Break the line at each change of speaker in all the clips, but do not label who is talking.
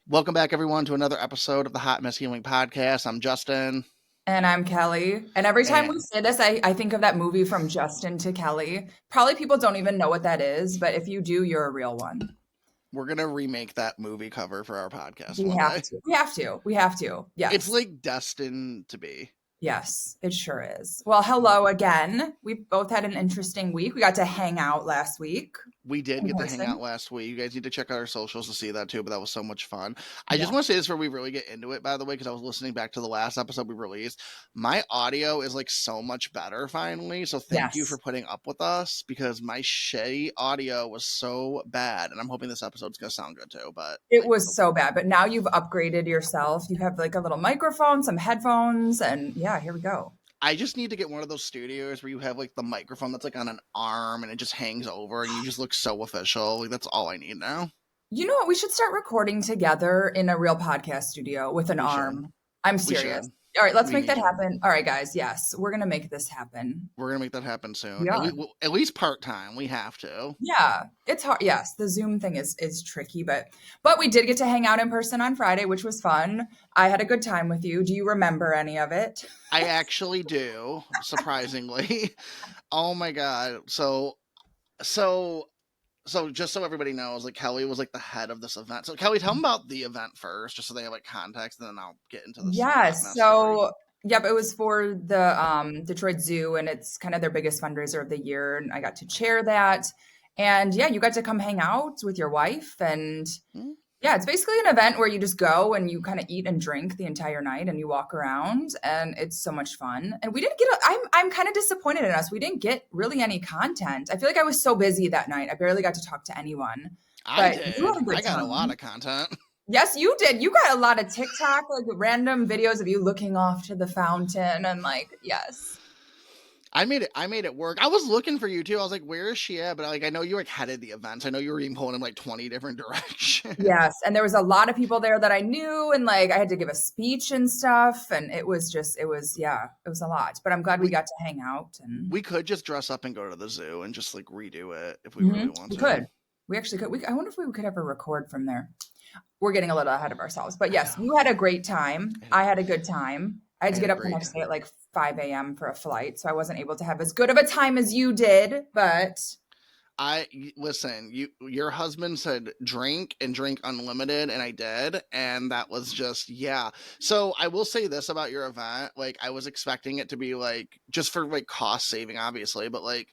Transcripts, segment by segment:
Welcome back, everyone, to another episode of the Hot Mess Healing Podcast. I'm Justin,
And I'm Kelly. And every time we
and
say this, I think of that movie From Justin to Kelly. Probably people don't even know what that is, but if you do, you're a real one.
we're going to remake that movie cover for our podcast
We
one
have
day.
to. We have to. We have to.
It's
Yes.
like destined to be.
Yes, it sure is. Well, hello again. We both had an interesting week. We got to hang out last week
We did
in
get to hang out
person.
last week. You guys need to check out our socials to see that too, but that was so much fun. I just
Yeah.
want to say this before we really get into it, by the way, because I was listening back to the last episode we released. My audio is like so much better finally. So thank you for
Yes.
putting up with us because my shitty audio was so bad. And I'm hoping this episode's going to sound good too, but
It was so bad, but now you've upgraded yourself. You have like a little microphone, some headphones, and yeah, here we go.
I just need to get one of those studios where you have like the microphone that's like on an arm and it just hangs over and you just look so official. Like that's all I need now.
You know what? We should start recording together in a real podcast studio with an
We should.
arm. I'm
We
serious.
should.
All right, let's
We
make
need
that
to.
happen. All right, guys. Yes, we're gonna make this happen.
We're gonna make that happen soon.
We are.
At least part time. We have to.
Yeah, it's hard. Yes, the Zoom thing is tricky, but we did get to hang out in person on Friday, which was fun. I had a good time with you. Do you remember any of it?
I actually do, surprisingly. Oh my god. So just so everybody knows, like Kelly was like the head of this event. So Kelly, tell them about the event first, just so they have like context, and then I'll get into this hot
Yes.
mess story.
So, yep, it was for the Detroit Zoo, and it's kind of their biggest fundraiser of the year. And I got to chair that. And yeah, you got to come hang out with your wife. And
Hmm?
yeah, it's basically an event where you just go and you kind of eat and drink the entire night and you walk around, and it's so much fun. And we didn't get, I'm kind of disappointed in us. We didn't get really any content. I feel like I was so busy that night. I barely got to talk to anyone.
I
But you
did.
had a
I
good
got a lot
time.
of content.
Yes, you did. You got a lot of TikTok, like random videos of you looking off to the fountain and like, yes.
I made it work. I was looking for you too. I was like, where is she at? But like I know you like headed the events. I know you were even pulling in like 20 different directions.
Yes. And there was a lot of people there that I knew, and like I had to give a speech and stuff. And it was just, yeah, it was a lot. But I'm glad we
we
got to hang out and
we could just dress up and go to the zoo and just like redo it if we really want
we
to.
could. We actually could. I wonder if we could ever record from there. We're getting a little ahead of ourselves. But
I
yes,
know.
you had a great time. I had a good time. I had
I
to
had
get
a
up the
great
next day
time.
at like 5 a.m. for a flight. So I wasn't able to have as good of a time as you did. But
Listen, your husband said drink and drink unlimited, and I did, and that was just yeah. So I will say this about your event, like I was expecting it to be like just for like cost saving, obviously, but like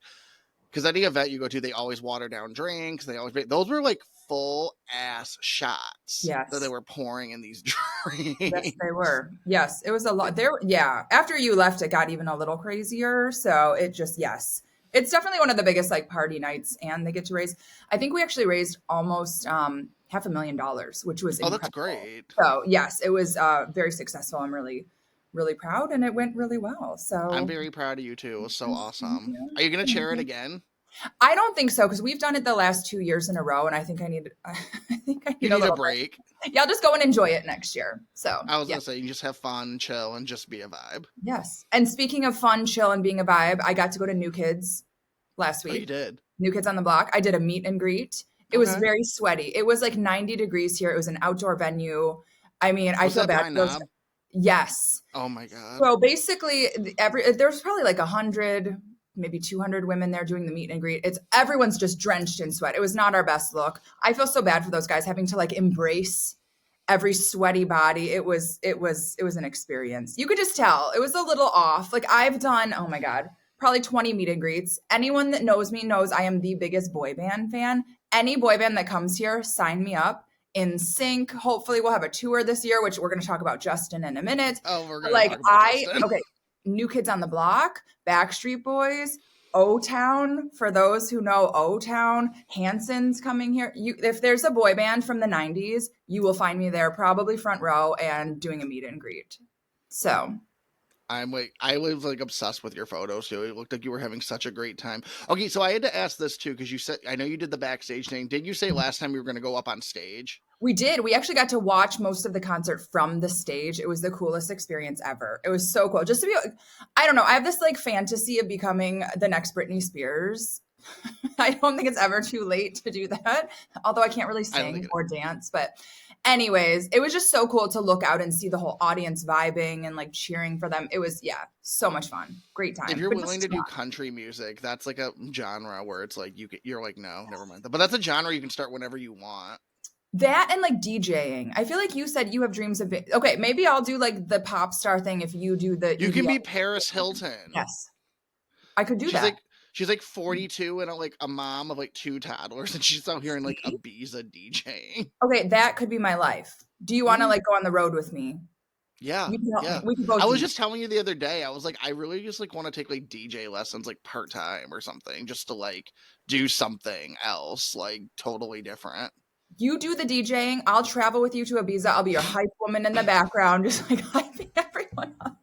because any event you go to, they always water down drinks. They always those were like full ass shots that they
yes,
were pouring in these
yes, they
drinks.
were. Yes, it was a lot. There, yeah. After you left, it got even a little crazier. So it just, yes, it's definitely one of the biggest like party nights, and they get to raise. I think we actually raised almost $500,000, which was
Oh, that's
incredible.
great.
So yes, it was very successful. I'm really, really proud, and it went really well.
I'm
So
very proud of you too. It was so
thank
awesome.
you.
Are you gonna
Thank
chair it
you.
again?
I don't think so because we've done it the last 2 years in a row, and I think I need. I think I
You
need a
need a
little
break.
break. Yeah, I'll just go and enjoy it next year. So
I was
yeah.
gonna say you just have fun, chill, and just be a vibe.
Yes. And speaking of fun, chill, and being a vibe, I got to go to New Kids last
Oh, you
week.
did.
New Kids on the Block. I did a meet and greet. It was
Okay.
very sweaty. It was like 90 degrees here. It was an outdoor venue. I mean, I
Was
feel
that
bad
Pine
for those.
Knob?
Yes.
Oh my god.
So basically, there's probably like 100, maybe 200 women there doing the meet and greet. It's everyone's just drenched in sweat. It was not our best look. I feel so bad for those guys having to like embrace every sweaty body. It was an experience. You could just tell it was a little off. Like I've done, oh my God, probably 20 meet and greets. Anyone that knows me knows I am the biggest boy band fan. Any boy band that comes here, sign me up. In sync. Hopefully we'll have a tour this year, which we're going to talk about Justin in a minute.
Oh, we're
But
gonna
like
talk about Justin.
okay, New Kids on the Block, Backstreet Boys, O Town. For those who know O Town, Hanson's coming here. If there's a boy band from the '90s, you will find me there, probably front row, and doing a meet and greet. So
I was like obsessed with your photos too. It looked like you were having such a great time. Okay, so I had to ask this too because you said I know you did the backstage thing. Did you say last time you were gonna go up on stage?
we did. We actually got to watch most of the concert from the stage. It was the coolest experience ever. It was so cool. Just to be, I don't know. I have this like fantasy of becoming the next Britney Spears. I don't think it's ever too late to do that. Although I can't really
I don't think
sing
it.
or dance, but Anyways, it was just so cool to look out and see the whole audience vibing and like cheering for them. It was, yeah, so much fun. Great
If
time.
you're
But
willing
just
to do country music, that's like a genre where it's like you're like, no, never mind. But that's a genre you can start whenever you want.
that and like DJing. I feel like you said you have dreams of okay, maybe I'll do like the pop star thing if you do the
You can
EDM.
be Paris Hilton.
Yes. I could do
She's
that.
like she's like 42 and like a mom of like 2 toddlers, and she's out here in like
See?
Ibiza DJing.
Okay, that could be my life. Do you want to
Mhm.
like go on the road with me?
Yeah,
You can help me.
yeah.
We can
I
both
was
do.
just telling you the other day, I was like, I really just like want to take like DJ lessons like part-time or something, just to like do something else, like totally different.
You do the DJing. I'll travel with you to Ibiza. I'll be your hype woman in the background, just like hyping everyone up.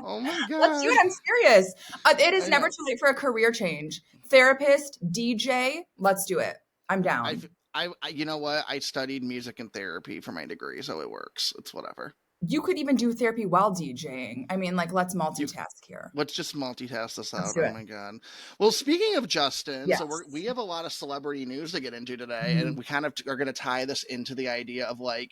Oh my
Let's do
god.
it. I'm serious. It is
I
never
know.
too late for a career change. Therapist, DJ, let's do it. I'm down.
I you know what? I studied music and therapy for my degree, so it works. It's whatever.
You could even do therapy while DJing. I mean, like, let's
You
multitask here.
Let's just multitask this
Let's
out.
do
Oh
it.
my god. Well, speaking of Justin, so we
Yes.
have a lot of celebrity news to get into today, and
Mhm.
we kind of are going to tie this into the idea of like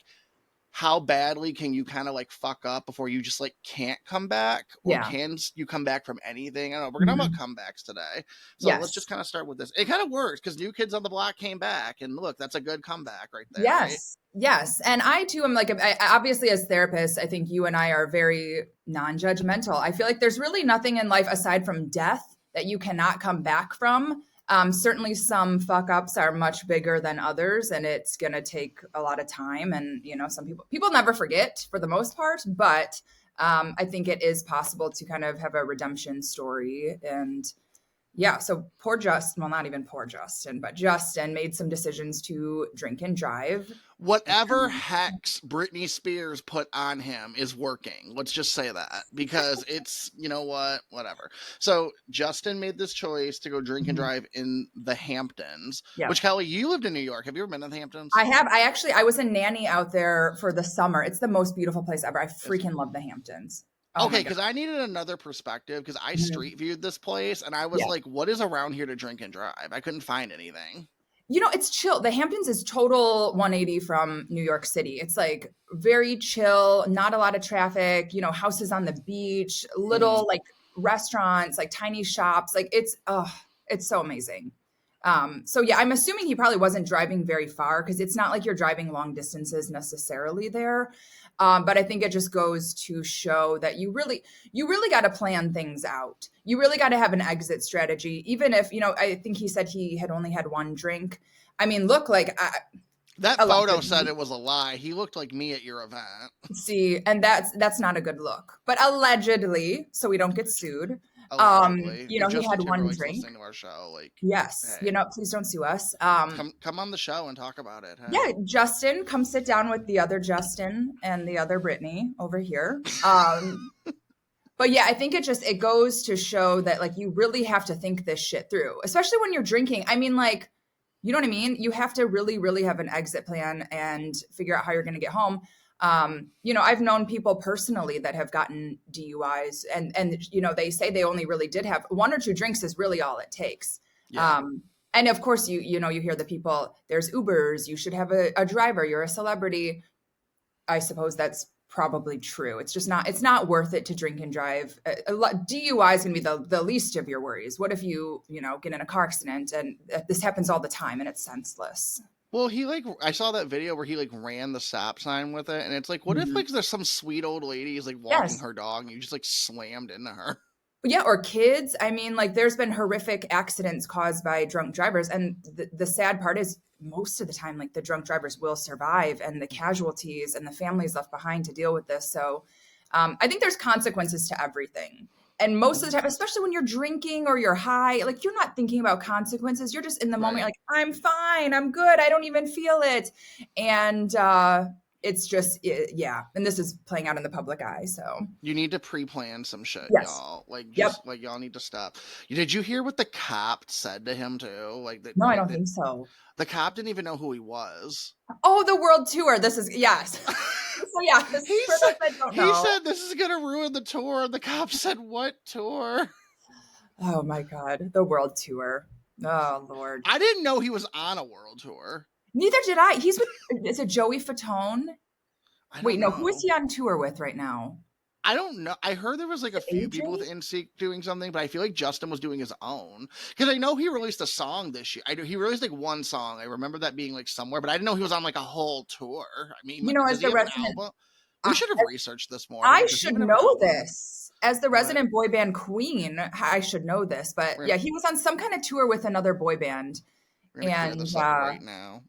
how badly can you kind of like fuck up before you just like can't come back, or
Yeah.
can you come back from anything? I don't know. We're gonna talk
Mhm.
about comebacks today, so let's just
Yes.
kind of start with this. It kind of works because New Kids on the Block came back, and look, that's a good comeback right there, right?
Yes. Yes. And I too am like, obviously, as therapists, I think you and I are very non judgmental. I feel like there's really nothing in life aside from death that you cannot come back from. Certainly, some fuck ups are much bigger than others, and it's going to take a lot of time. And, you know, some people never forget for the most part, but I think it is possible to kind of have a redemption story. And yeah, so poor Justin, well, not even poor Justin, but Justin made some decisions to drink and drive.
Whatever hex Britney Spears put on him is working. Let's just say that, because it's, you know what, whatever. So Justin made this choice to go drink and
Mhm.
drive in the Hamptons,
Yeah.
which, Kelly, you lived in New York. Have you ever been to the Hamptons?
I have. I was a nanny out there for the summer. It's the most beautiful place ever. I
It's,
freaking love the Hamptons. Oh
okay,
my God.
because I needed another perspective, because I
Mhm.
street viewed this place and I was
Yeah.
like, what is around here to drink and drive? I couldn't find anything.
You know, it's chill. The Hamptons is total 180 from New York City. It's like very chill, not a lot of traffic, you know, houses on the beach,
Mm-hmm.
little like restaurants, like tiny shops. Like it's so amazing. So yeah, I'm assuming he probably wasn't driving very far because it's not like you're driving long distances necessarily there. But I think it just goes to show that you really got to plan things out. You really got to have an exit strategy, even if, you know, I think he said he had only had one drink. I mean, look, like,
That photo said
allegedly,
it was a lie. He looked like me at your event.
see, and that's not a good look. But allegedly, so we don't get sued.
Allegedly.
You
If
know, he
Justin
had one
Timberlake's
drink.
listening to our show, like,
Yes, you
hey,
know, please don't sue us.
come on the show and talk about it. Hey.
Yeah, Justin, come sit down with the other Justin and the other Brittany over here. But yeah, I think it goes to show that like you really have to think this shit through, especially when you're drinking. I mean, like, you know what I mean? You have to really, really have an exit plan and figure out how you're going to get home. You know, I've known people personally that have gotten DUIs, and you know, they say they only really did have one or two drinks is really all it takes.
Yeah.
And of course, you know, you hear the people. There's Ubers. You should have a driver. You're a celebrity. I suppose that's probably true. It's not worth it to drink and drive. DUI is going to be the least of your worries. What if you know, get in a car accident and this happens all the time and it's senseless?
Well, I saw that video where he like ran the stop sign with it, and it's like, what if
Mhm.
like there's some sweet old lady who's like walking
Yes.
her dog and you just like slammed into her?
Yeah, or kids. I mean, like there's been horrific accidents caused by drunk drivers. And the sad part is most of the time, like the drunk drivers will survive and the casualties and the families left behind to deal with this. So I think there's consequences to everything. And most of the
Mhm.
time, especially when you're drinking or you're high, like you're not thinking about consequences. You're just in the moment,
Right.
you're like, I'm fine, I'm good, I don't even feel it. And it's just, yeah. And this is playing out in the public eye. So,
You need to pre-plan some shit,
yes.
y'all. Like,
Yep.
just like y'all need to stop. Did you hear what the cop said to him too?
No, I don't think so.
The cop didn't even know who he was.
Oh, the world tour. This is, yes. So, yeah, this
he
for
said
those that don't
he
know.
said this is gonna ruin the tour. The cop said, "What tour?"
Oh, my God. The world tour. Oh, Lord.
I didn't know he was on a world tour.
Neither did I. He's with, is it Joey Fatone?
I
Wait,
don't
no, who is
know.
he on tour with right now?
I don't know. I heard there was like
Is
a
it
few people with
AJ?
NSYNC doing something, but I feel like Justin was doing his own because I know he released a song this year. He released like one song. I remember that being like somewhere, but I didn't know he was on like a whole tour. I mean,
You know, as
does he
the
have an
resident,
album? We
I,
should have researched this more.
I
Does he
should
even have an
know
album?
this. As the
What?
resident boy band queen, I should know this. But
We're
yeah, he was on some kind of tour with another boy band.
gonna clear
And
this up right now.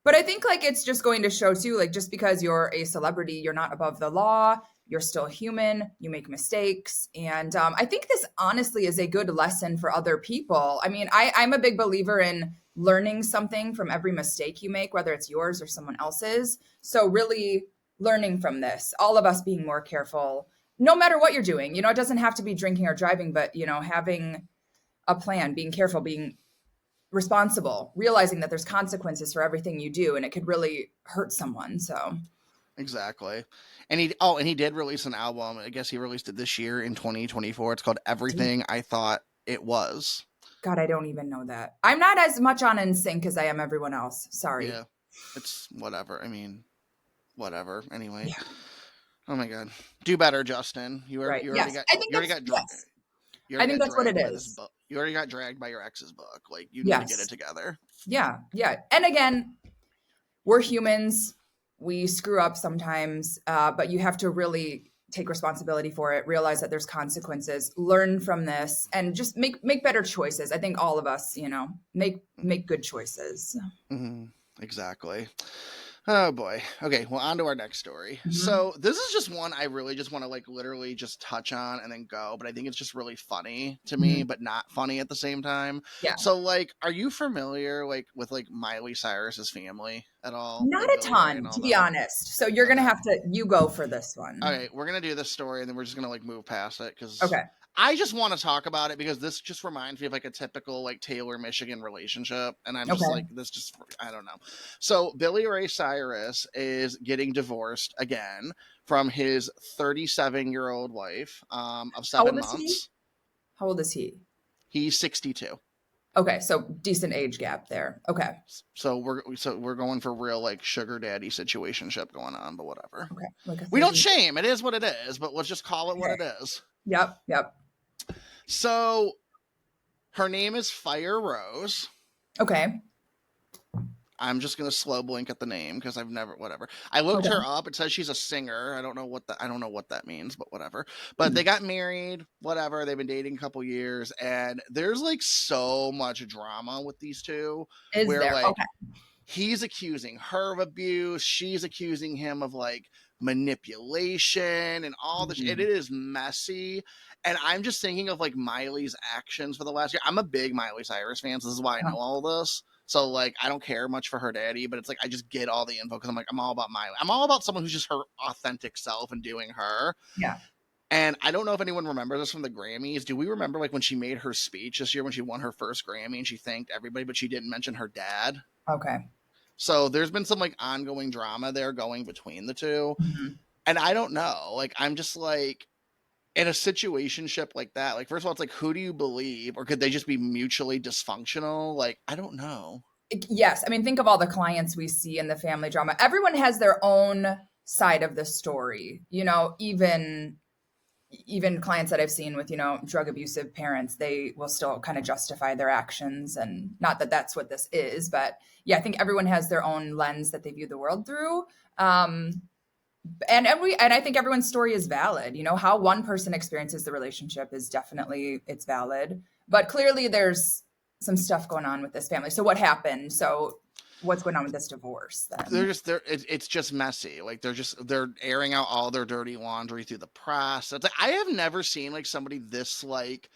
but I think like it's just going to show too, like just because you're a celebrity, you're not above the law. You're still human. You make mistakes, and I think this honestly is a good lesson for other people. I mean, I'm a big believer in learning something from every mistake you make, whether it's yours or someone else's. So really learning from this, all of us being more careful, no matter what you're doing. You know, it doesn't have to be drinking or driving, but you know, having a plan, being careful, being responsible, realizing that there's consequences for everything you do and it could really hurt someone. So,
Exactly. And he did release an album. I guess he released it this year in 2024. It's called Everything I Thought It Was.
God, I don't even know that. I'm not as much on NSYNC as I am everyone else. Sorry.
Yeah. It's whatever. I mean, whatever. Anyway.
Yeah,
Oh my god. Do better, Justin.
right.
You already
Yes.
got
I think that's yes.
you
I
already
think
got
that's what it
dragged by this
is.
book. You already got dragged by your ex's book. Like you need to get it
Yes.
together.
Yeah. Yeah. And again, we're humans. We screw up sometimes, but you have to really take responsibility for it. Realize that there's consequences. Learn from this, and just make better choices. I think all of us, you know, make good choices.
Mm-hmm. Exactly. Oh boy. Okay, well, on to our next story.
Mhm.
So this is just one I really just want to like literally just touch on and then go, but I think it's just really funny to me,
Mhm.
but not funny at the same time.
Yeah,
So like, are you familiar like with like Miley Cyrus's family at all?
not
Like
a
Billy Ray and
ton,
all
to be
them?
honest. So you're gonna
Okay.
have to you go for this
All
one.
right, we're gonna do this story and then we're just gonna like move past it because
Okay.
I just want to talk about it because this just reminds me of like a typical like Taylor Michigan relationship, and I'm just like
Okay.
this just I don't know. So Billy Ray Cyrus is getting divorced again from his 37-year-old wife of
How old
seven
is he?
months.
How old is he?
He's 62.
Okay, so decent age gap there. Okay.
So we're going for real like sugar daddy situationship going on, but whatever.
Okay. Like a
We don't
30.
shame. It is what it is, but let's just call it what
Okay.
it is.
Yep. Yep.
So her name is Fire Rose.
Okay.
I'm just gonna slow blink at the name because I've never whatever. I looked
Okay.
her up. It says she's a singer. I don't know what that means, but whatever. But
Hmm.
they got married, whatever. They've been dating a couple years, and there's like so much drama with these two,
Is
where
there?
like
Okay.
he's accusing her of abuse, she's accusing him of like manipulation and all this. It
Mhm.
is messy, and I'm just thinking of like Miley's actions for the last year. I'm a big Miley Cyrus fan, so this is why I know all this. So like I don't care much for her daddy, but it's like I just get all the info because I'm like I'm all about Miley. I'm all about someone who's just her authentic self and doing her.
Yeah.
And I don't know if anyone remembers this from the Grammys. Do we remember like when she made her speech this year when she won her first Grammy and she thanked everybody, but she didn't mention her dad?
Okay.
So there's been some like ongoing drama there going between the two.
Mhm.
And I don't know. Like I'm just like in a situationship like that. Like first of all, it's like who do you believe? Or could they just be mutually dysfunctional? Like, I don't know.
Yes. I mean, think of all the clients we see in the family drama. Everyone has their own side of the story. You know, even clients that I've seen with, you know, drug abusive parents, they will still kind of justify their actions. And not that that's what this is, but yeah, I think everyone has their own lens that they view the world through. Um, and I think everyone's story is valid. You know, how one person experiences the relationship is definitely it's valid. But clearly there's some stuff going on with this family. So what happened? So what's going on with this divorce
They're
then?
just it's just messy. Like they're airing out all their dirty laundry through the press. It's like I have never seen like somebody this like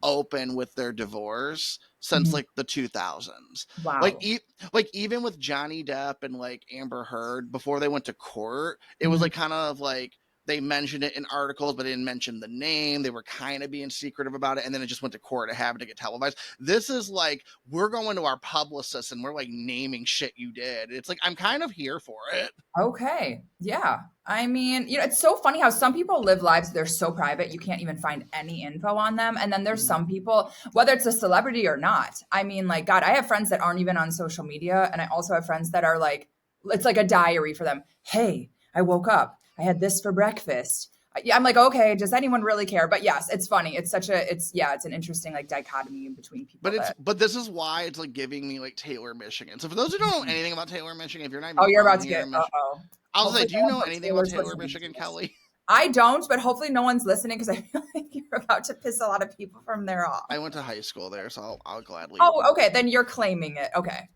open with their divorce since
Mhm.
like the 2000s. Like
Wow.
like even with Johnny Depp and like Amber Heard before they went to court, it was
Mhm.
like kind of like they mentioned it in articles, but they didn't mention the name. They were kind of being secretive about it. And then it just went to court to have it to get televised. This is like, we're going to our publicist and we're like naming shit you did. It's like, I'm kind of here for it.
Okay. Yeah. I mean, it's so funny how some people live lives they're so private you can't even find any info on them. And then there's some people, whether it's a celebrity or not. I mean, like, God, I have friends that aren't even on social media. And I also have friends that are like, it's like a diary for them. Hey, I woke up. I had this for breakfast. Yeah, I'm like, okay, does anyone really care? But yes, it's funny. It's an interesting like dichotomy in between people.
But this is why it's like giving me like Taylor, Michigan. So for those who don't know anything about Taylor, Michigan, if you're not even
you're about
from
to
here
get,
in Michigan, I'll say, do you know anything about Taylor, Michigan, Kelly?
I don't, but hopefully no one's listening because I feel like you're about to piss a lot of people from there off.
I went to high school there, so I'll gladly.
Oh, okay. Then you're claiming it. Okay.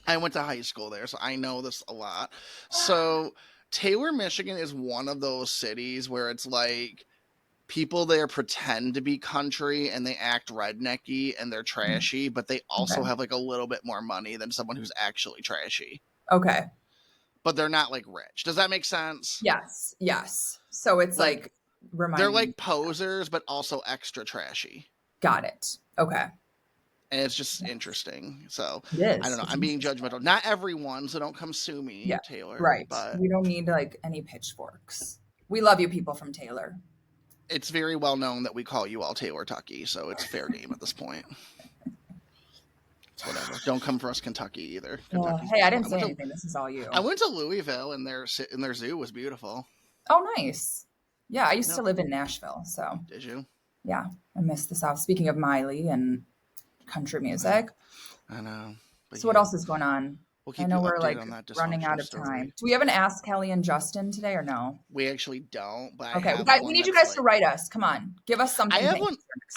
I went to high school there, so I know this a lot. So Taylor, Michigan is one of those cities where it's like people there pretend to be country and they act rednecky and they're trashy, but they also have like a little bit more money than someone who's actually trashy.
Okay.
But they're not like rich. Does that make sense?
Yes. Yes. So it's like
they're like posers, but also extra trashy.
Got it. Okay.
And it's just interesting. So
it is.
I don't know. I'm being judgmental. Not everyone, so don't come sue me, Taylor.
Right.
But
we don't need like any pitchforks. We love you people from Taylor.
It's very well known that we call you all Taylor Tucky, so it's fair game at this point. It's whatever. Don't come for us, Kentucky either.
Hey, I didn't say anything. This is all you.
I went to Louisville and their zoo was beautiful.
Oh, nice. Yeah, I used to live in Nashville, so.
Did you?
Yeah, I miss the South. Speaking of Miley and country music.
I know.
So what else is going on?
We'll keep
I know
you
we're like
on that
running out of time. Do we have an Ask Kelly and Justin today or no?
We actually don't. But
okay, we need you guys to write us. Come on, give us something.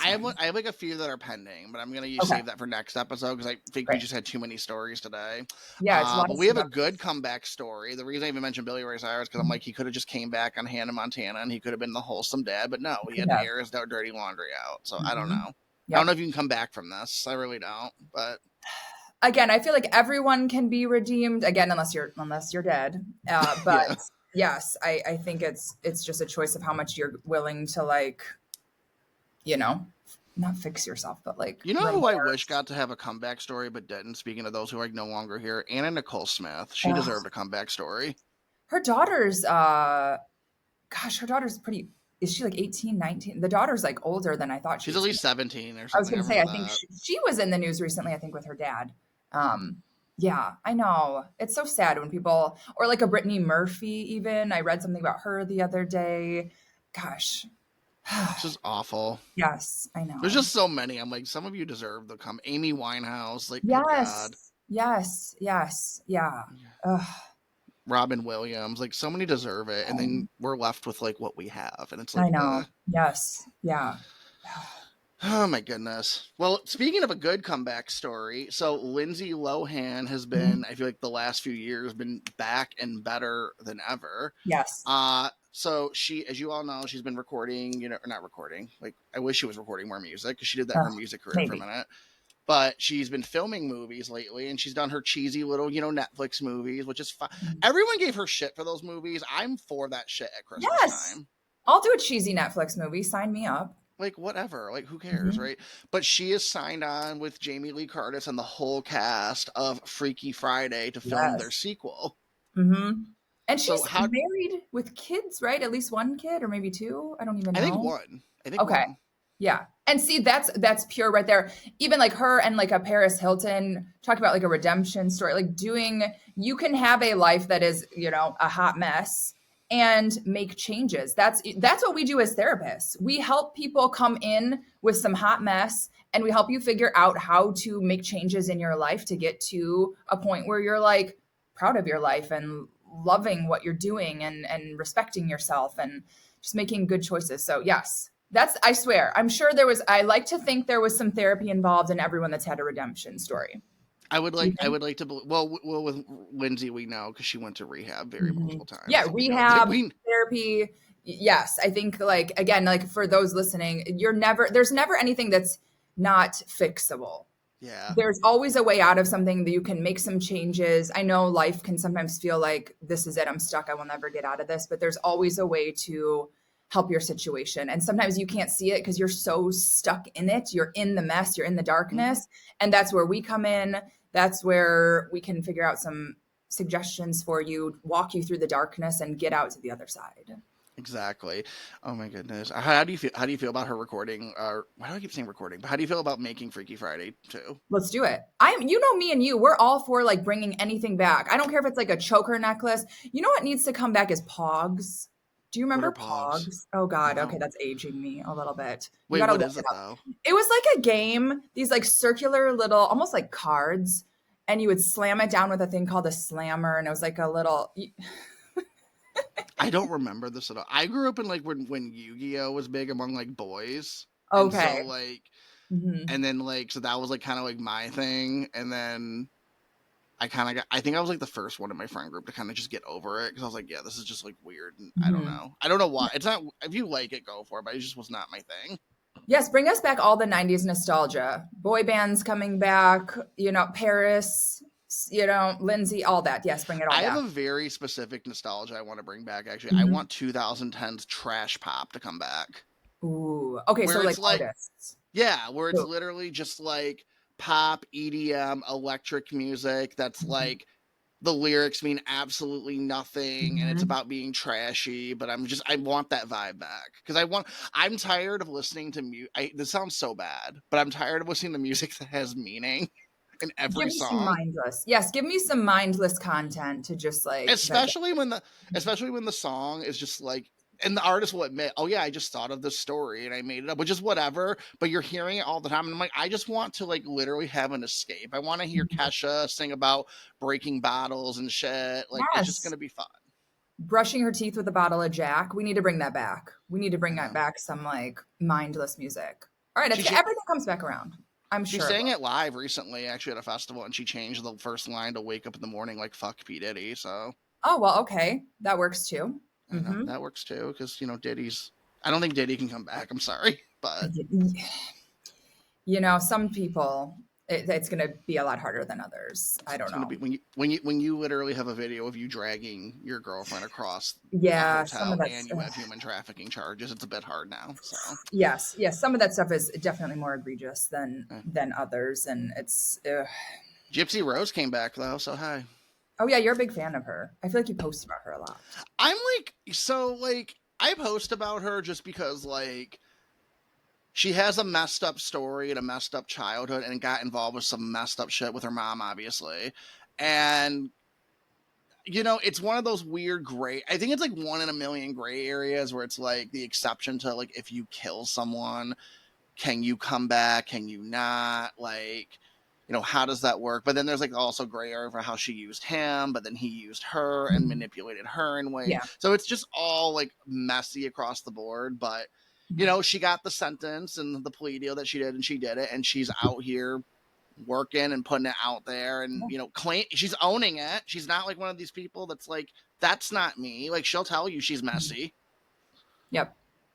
I have like a few that are pending, but I'm gonna save that for next episode because I think we just had too many stories today.
Yeah,
but we have a good comeback story. The reason I even mentioned Billy Ray Cyrus because I'm like he could have just came back on Hannah Montana and he could have been the wholesome dad, but no, he had to air his dirty laundry out. So I don't know. Yep. I don't know if you can come back from this. I really don't, but.
Again, I feel like everyone can be redeemed again, unless you're dead. But yes, I think it's just a choice of how much you're willing to like, not fix yourself, but like.
You know who I wish got to have a comeback story, but didn't. Speaking of those who are like no longer here, Anna Nicole Smith. She deserved a comeback story.
Her daughter's, her daughter's pretty. Is she like 18, 19? The daughter's like older than I thought.
She's at least 17 or something.
I was going to say, I think she was in the news recently, I think with her dad. Yeah, I know. It's so sad when people, or like a Brittany Murphy even. I read something about her the other day. Gosh.
This is awful.
Yes, I know.
There's just so many. I'm like, some of you deserve to come. Amy Winehouse. Like,
yes. Yes. Yeah. Ugh.
Robin Williams. Like, so many deserve it. And then we're left with like what we have. And it's like,
I know. Yes. Yeah.
Oh my goodness. Well, speaking of a good comeback story, so Lindsay Lohan has been, I feel like the last few years, been back and better than ever.
Yes.
So she, as you all know, she's been recording, or not recording. Like, I wish she was recording more music because she did that in her music career for a minute. But she's been filming movies lately, and she's done her cheesy little, Netflix movies, which is fun. Everyone gave her shit for those movies. I'm for that shit at Christmas time.
I'll do a cheesy Netflix movie. Sign me up.
Like, whatever. Like, who cares, right? But she is signed on with Jamie Lee Curtis and the whole cast of Freaky Friday to film their sequel.
Mm-hmm. And she's married with kids, right? At least one kid or maybe two? I don't even know.
I think one. Okay. One.
Yeah. And see, that's pure right there. Even like her and like a Paris Hilton, talk about like a redemption story, like you can have a life that is, a hot mess and make changes. That's what we do as therapists. We help people come in with some hot mess and we help you figure out how to make changes in your life to get to a point where you're like proud of your life and loving what you're doing and respecting yourself and just making good choices. So yes, I swear, I'm sure I like to think there was some therapy involved in everyone that's had a redemption story.
I would like to believe. Well, with Lindsay, we know because she went to rehab multiple times.
Yeah, rehab, therapy. Yes, I think like again, like for those listening, there's never anything that's not fixable.
Yeah.
There's always a way out of something that you can make some changes. I know life can sometimes feel like this is it, I'm stuck, I will never get out of this, but there's always a way to help your situation. And sometimes you can't see it because you're so stuck in it. You're in the mess, you're in the
Hmm.
darkness. And that's where we come in. That's where we can figure out some suggestions for you, walk you through the darkness and get out to the other side.
Exactly. Oh my goodness. How do you feel? How do you feel about her recording? Or why do I keep saying recording? But how do you feel about making Freaky Friday too?
Let's do it. You know, me and you, we're all for like bringing anything back. I don't care if it's like a choker necklace. You know what needs to come back is pogs. Do you
What are
remember
pogs?
pogs? Oh God. Okay,
No.
that's aging me a little bit. You
Wait,
got to
what
look
is
it
it
up.
though?
It was like a game, these like circular little, almost like cards, and you would slam it down with a thing called a slammer, and it was like a little.
I don't remember this at all. I grew up in like when Yu-Gi-Oh was big among like boys, and
Okay.
so like
Hmm.
and then like so that was like kind of like my thing, and then I kind of got. I think I was like the first one in my friend group to kind of just get over it because I was like, yeah, this is just like weird, and I don't
Hmm.
know. I don't know why. It's not. If you like it, go for it. But it just was not my thing.
Yes, bring us back all the 90s nostalgia. Boy bands coming back, you know, Paris, you know, Lindsay, all that. Yes, bring it all
I have
back.
a very specific nostalgia I want to bring back. Actually, I
Mhm.
want 2010's trash pop to come back,
Ooh. Okay, so
where
like
it's like,
artists.
yeah, where it's
Cool.
literally just like pop, EDM, electric music. That's
Mhm.
like the lyrics mean absolutely nothing and it's
Mhm.
about being trashy, but I want that vibe back because I'm tired of listening to this sounds so bad, but I'm tired of listening to music that has meaning in
Give
every
me some
song.
mindless. Yes, give me some mindless content to just like veg out.
Especially when the song is just like, and the artist will admit, oh yeah, I just thought of this story and I made it up, which is whatever, but you're hearing it all the time. And I'm like, I just want to like literally have an escape. I want to hear
Mhm.
Kesha sing about breaking bottles and shit. Like, it's just
Yes.
gonna be fun.
Brushing her teeth with a bottle of Jack. We need to bring that back. We need to
I
bring that
know.
back, some like mindless music. All right,
She
it's
cha-
everything comes back around. I'm
she
sure it
sang
will.
it live recently, actually at a festival, and she changed the first line to "Wake up in the morning like fuck P Diddy." So
Oh, well, okay. That works too.
I know
Mhm.
that works too, because Diddy's. I don't think Diddy can come back. I'm sorry, but
You know, some people, it's going to be a lot harder than others. I
it's
don't
gonna be
know.
when you literally have a video of you dragging your girlfriend across a
Yeah, some of
hotel
that's,
and you have human trafficking charges. It's a bit hard now. So
yes, yes, some of that stuff is definitely more egregious
eh.
than others, and it's.
Gypsy Rose came back though, so hi.
Oh yeah, you're a big fan of her. I feel like you post about her a lot.
I'm like I post about her just because like she has a messed up story and a messed up childhood and got involved with some messed up shit with her mom, obviously. And it's one of those weird gray. I think it's like one in a million gray areas where it's like the exception to like if you kill someone, can you come back? Can you not? Like, how does that work? But then there's like also gray area for how she used him, but then he used her and
Mhm.
manipulated her in ways.
Yeah.
So it's just all like messy across the board. But
Mhm.
she got the sentence and the plea deal that she did, and she did it, and she's out here working and putting it out there, and
Yeah.
claim she's owning it. She's not like one of these people that's like, that's not me. Like, she'll tell you she's
Mhm.
messy.
Yep.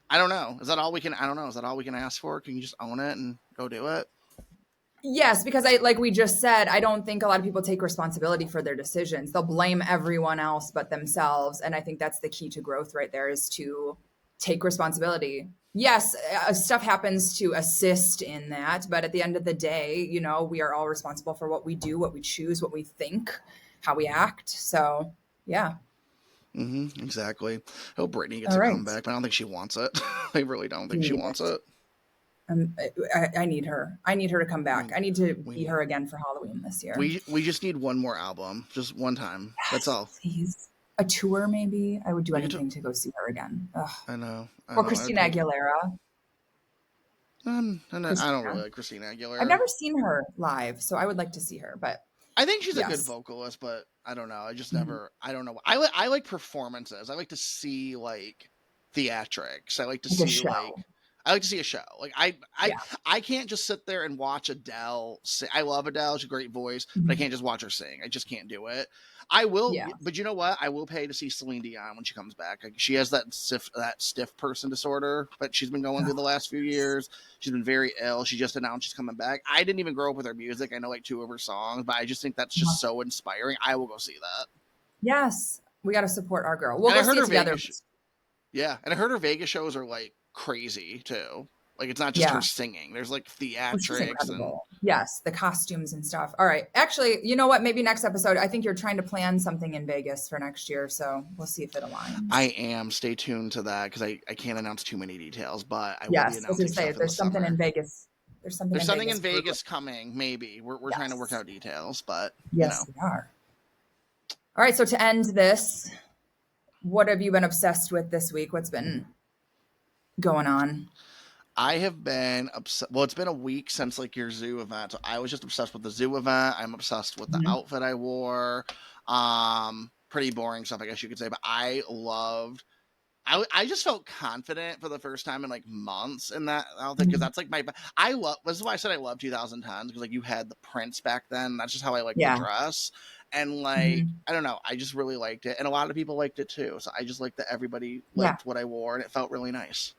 I don't know. Is that all we can? I don't know. Is that all we can ask for? Can you just own it and go do it?
Yes, because like we just said, I don't think a lot of people take responsibility for their decisions. They'll blame everyone else but themselves. And I think that's the key to growth right there, is to take responsibility. Yes, stuff happens to assist in that. But at the end of the day, you know, we are all responsible for what we do, what we choose, what we think, how we act. So, yeah.
Exactly. I hope Brittany gets
All
a
right.
comeback, but I don't think she wants it. I really don't think
Me
she
neither.
wants it.
I need her. I need her to come back.
We
I need to
we
be
need
her again for Halloween this year.
we just need one more album, just one time. That's all.
Please. A tour, maybe. I would do
We could.
anything to go see her again. Ugh.
I know. I
Or
know. I'd
Christina
pay.
Aguilera.
I don't really
Christina.
like Christina
I've
Aguilera.
never seen her live, so I would like to see her. But
I think she's a good
yes.
vocalist, but I don't know. I just
Mhm.
never. I don't know. I like performances. I like to see like theatrics. I like to
Like a
see like.
show.
I like to see a show. Like
Yeah.
I can't just sit there and watch Adele sing. I love Adele; she's a great voice, but I
Mhm.
can't just watch her sing. I just can't do it. I will,
Yeah.
but you know what? I will pay to see Celine Dion when she comes back. Like, she has that stiff person disorder that she's been going through the last few years. She's been very ill. She just announced she's coming back. I didn't even grow up with her music. I know like 2 of her songs, but I just think that's just so inspiring. I will go see that.
Yes. We got to support our girl. We'll
And
go
I heard
see it
her
together.
Vegas. Yeah, and I heard her Vegas shows are like crazy too. Like it's not just her
Yeah.
singing. There's like
Well, she's
theatrics and
incredible. Yes, the costumes and stuff. All right. Actually, you know what? Maybe next episode, I think you're trying to plan something in Vegas for next year. So we'll see if it
I
aligns.
am. Stay tuned to that because I can't announce too many details, but I will be
Yes. I was going
announcing
to say,
stuff
if
in the
there's something in
summer.
Vegas, there's something
There's
in
something
Vegas
in
brewing.
Vegas coming. Maybe we're trying to work
Yes.
out details, but you
Yes,
know,
we are. All right. So to end this, what have you been obsessed with this week? What's been going on?
I have been obsessed. Well, it's been a week since like your zoo event. So I was just obsessed with the zoo event. I'm obsessed with the
Mhm.
outfit I wore. Pretty boring stuff, I guess you could say, but I loved. I just felt confident for the first time in like months in that outfit because
Mhm.
that's like my I love. This is why I said I love 2010s because like you had the prints back then. That's just how I like to
Yeah.
dress, and like
Mhm.
I don't know, I just really liked it, and a lot of people liked it too. So I just liked that everybody
Yeah.
liked what I wore, and it felt really nice.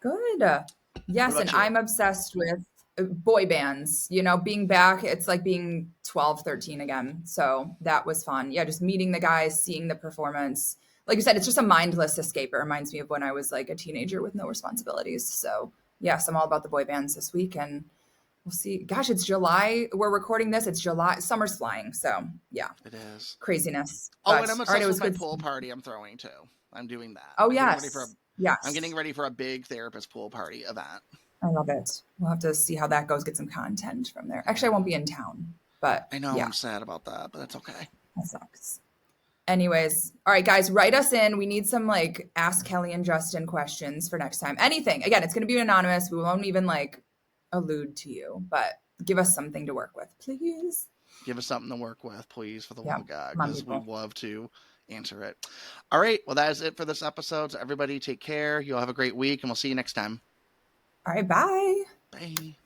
Good.
What
Yes, and
about you?
I'm obsessed with boy bands. You know, being back, it's like being 12, 13 again. So that was fun. Yeah, just meeting the guys, seeing the performance. Like you said, it's just a mindless escape. It reminds me of when I was like a teenager with no responsibilities. So, yes, I'm all about the boy bands this week. And we'll see. Gosh, it's July. We're recording this. It's July. Summer's flying. So, yeah,
It is.
craziness.
Oh, and
But
I'm
all right, it
obsessed with
was
my
good.
pool party I'm throwing too. I'm doing that.
Oh,
A
yes.
I'm getting
Yes.
ready for a big therapist pool party event.
I love it. We'll have to see how that goes, get some content from there.
I
Actually, I won't
know.
be in town, but
I know
yeah,
I'm sad about that, but that's okay.
that sucks. Anyways, all right, guys, write us in. We need some like Ask Kelly and Justin questions for next time. Anything. Again, it's going to be anonymous. We won't even like allude to you, but give us something to work with, please.
Give us something to work with, please, for the love
Yeah,
of God,
come on,
because we
people.
love to answer it. All right. Well, that is it for this episode. So everybody take care. You'll have a great week, and we'll see you next time.
All right, bye.
Bye.